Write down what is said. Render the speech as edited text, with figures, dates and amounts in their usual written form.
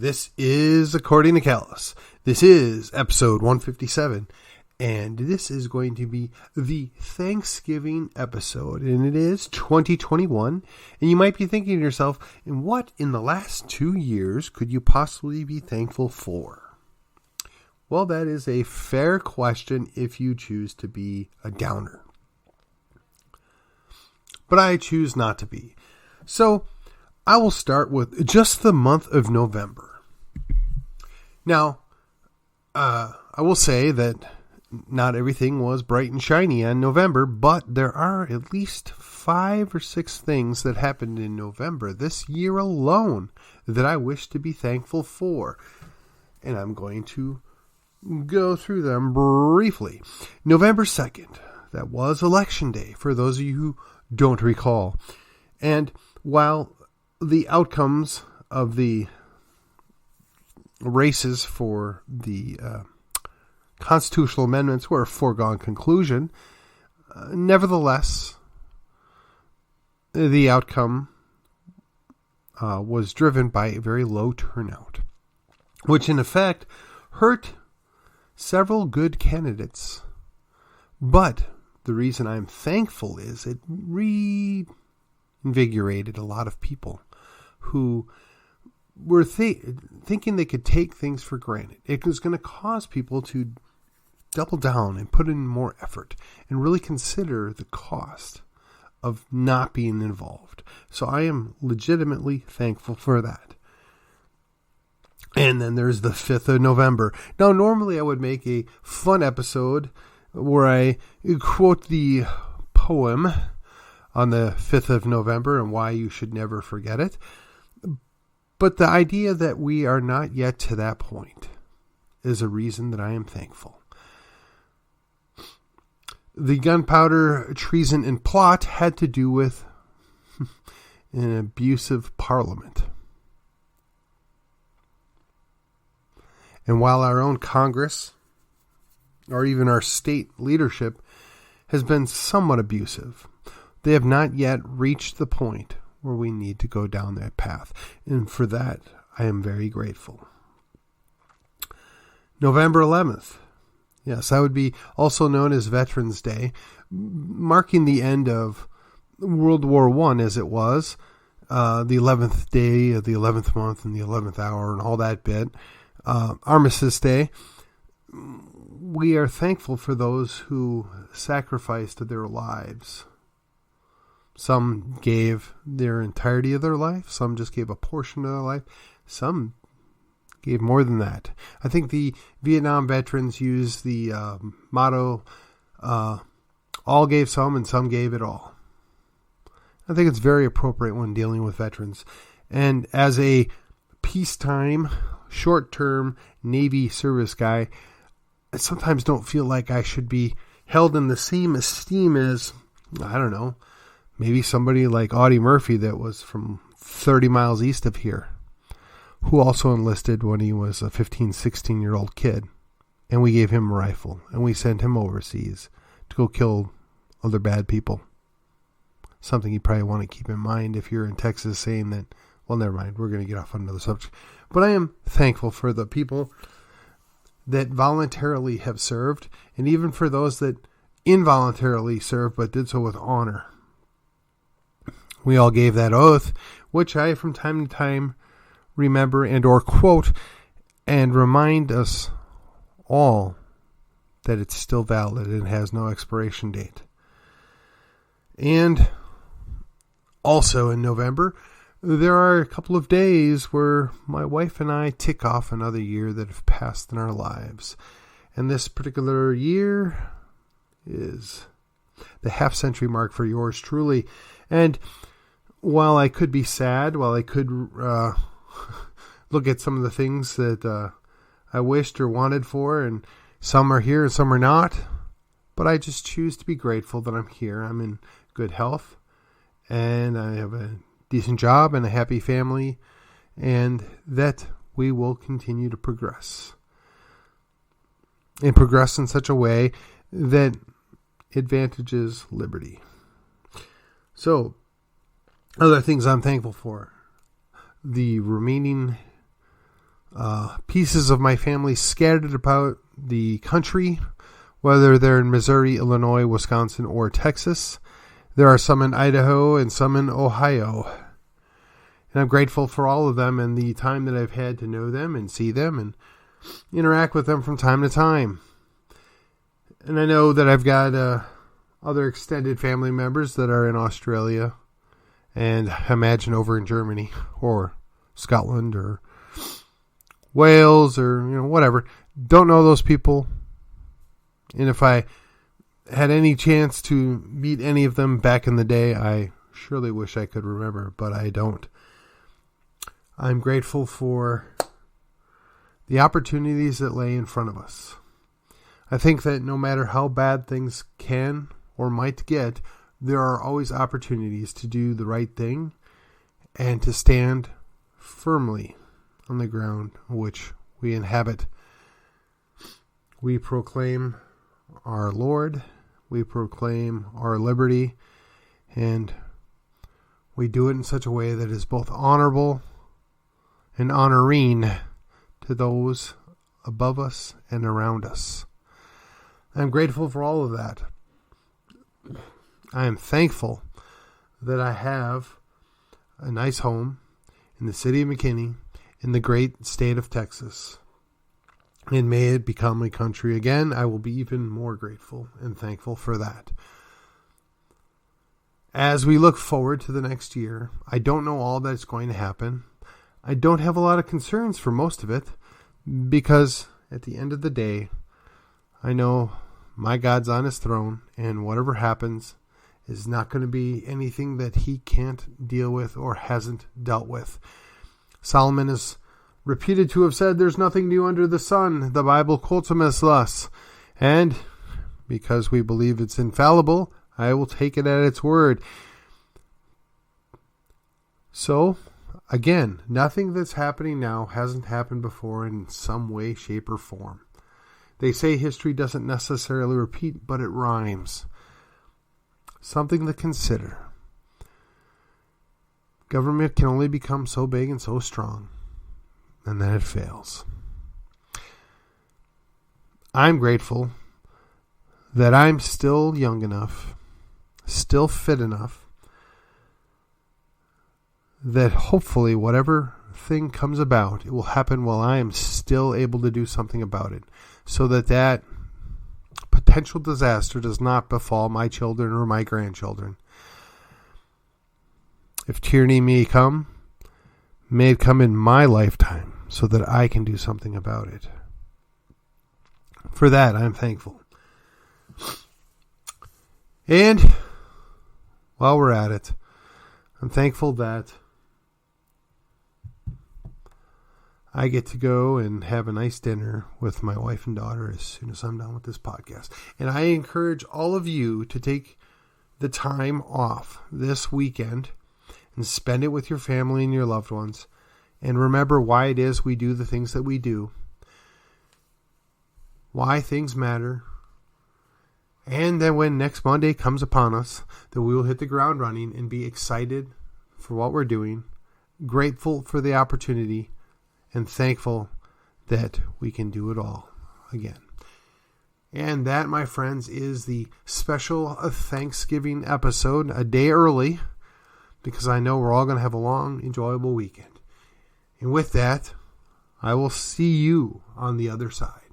This is According to Callus. This is episode 157, and this is going to be the Thanksgiving episode, and it is 2021, and you might be thinking to yourself, and what in the last 2 years could you possibly be thankful for? Well, that is a fair question if you choose to be a downer. But I choose not to be. So, I will start with just the month of November. Now, I will say that not everything was bright and shiny in November, but there are at least 5 or 6 things that happened in November this year alone that I wish to be thankful for. And I'm going to go through them briefly. November 2nd, that was Election Day, for those of you who don't recall. And while the outcomes of the races for the constitutional amendments were a foregone conclusion, nevertheless, the outcome was driven by a very low turnout, which in effect hurt several good candidates. But the reason I'm thankful is it reinvigorated a lot of people who were thinking they could take things for granted. It was going to cause people to double down and put in more effort and really consider the cost of not being involved. So I am legitimately thankful for that. And then there's the 5th of November. Now, normally I would make a fun episode where I quote the poem on the 5th of November and why you should never forget it. But the idea that we are not yet to that point is a reason that I am thankful. The gunpowder treason and plot had to do with an abusive parliament. And while our own Congress, or even our state leadership, has been somewhat abusive, they have not yet reached the point where we need to go down that path. And for that, I am very grateful. November 11th. Yes, that would be also known as Veterans Day, marking the end of World War I as it was, the 11th day of the 11th month and the 11th hour and all that bit. Armistice Day. We are thankful for those who sacrificed their lives. Some gave their entirety of their life. Some just gave a portion of their life. Some gave more than that. I think the Vietnam veterans used the motto, all gave some and some gave it all. I think it's very appropriate when dealing with veterans. And as a peacetime, short-term Navy service guy, I sometimes don't feel like I should be held in the same esteem as, I don't know, maybe somebody like Audie Murphy that was from 30 miles east of here, who also enlisted when he was a 15, 16-year-old kid. And we gave him a rifle, and we sent him overseas to go kill other bad people. Something you probably want to keep in mind if you're in Texas saying that, well, never mind, we're going to get off on another subject. But I am thankful for the people that voluntarily have served, and even for those that involuntarily served but did so with honor. We all gave that oath, which I from time to time remember and or quote and remind us all that it's still valid and has no expiration date. And also in November, there are a couple of days where my wife and I tick off another year that have passed in our lives. And this particular year is the half-century mark for yours truly. And while I could be sad, while I could look at some of the things that I wished or wanted for, and some are here and some are not, but I just choose to be grateful that I'm here. I'm in good health, and I have a decent job and a happy family, and that we will continue to progress. And progress in such a way that advantages liberty. So, other things I'm thankful for. The remaining pieces of my family scattered about the country, whether they're in Missouri, Illinois, Wisconsin, or Texas. There are some in Idaho and some in Ohio. And I'm grateful for all of them and the time that I've had to know them and see them and interact with them from time to time. And I know that I've got other extended family members that are in Australia and I imagine over in Germany or Scotland or Wales or whatever. Don't know those people. And if I had any chance to meet any of them back in the day, I surely wish I could remember, but I don't. I'm grateful for the opportunities that lay in front of us. I think that no matter how bad things can or might get, there are always opportunities to do the right thing and to stand firmly on the ground which we inhabit. We proclaim our Lord, we proclaim our liberty, and we do it in such a way that is both honorable and honoring to those above us and around us. I'm grateful for all of that. I am thankful that I have a nice home in the city of McKinney in the great state of Texas. And may it become a country again. I will be even more grateful and thankful for that. As we look forward to the next year, I don't know all that's going to happen. I don't have a lot of concerns for most of it because at the end of the day, I know my God's on his throne and whatever happens is not going to be anything that he can't deal with or hasn't dealt with. Solomon is reputed to have said, "There's nothing new under the sun." The Bible quotes him as thus. And because we believe it's infallible, I will take it at its word. So, again, nothing that's happening now hasn't happened before in some way, shape, or form. They say history doesn't necessarily repeat, but it rhymes. Something to consider. Government can only become so big and so strong, and then it fails. I'm grateful that I'm still young enough, still fit enough, that hopefully whatever thing comes about, it will happen while I am still able to do something about it, so that potential disaster does not befall my children or my grandchildren. If tyranny may come, may it come in my lifetime so that I can do something about it. For that, I'm thankful. And while we're at it, I'm thankful that I get to go and have a nice dinner with my wife and daughter as soon as I'm done with this podcast. And I encourage all of you to take the time off this weekend and spend it with your family and your loved ones. And remember why it is we do the things that we do. Why things matter. And then when next Monday comes upon us, that we will hit the ground running and be excited for what we're doing, grateful for the opportunity, and thankful that we can do it all again. And that, my friends, is the special Thanksgiving episode, a day early, because I know we're all going to have a long, enjoyable weekend. And with that, I will see you on the other side.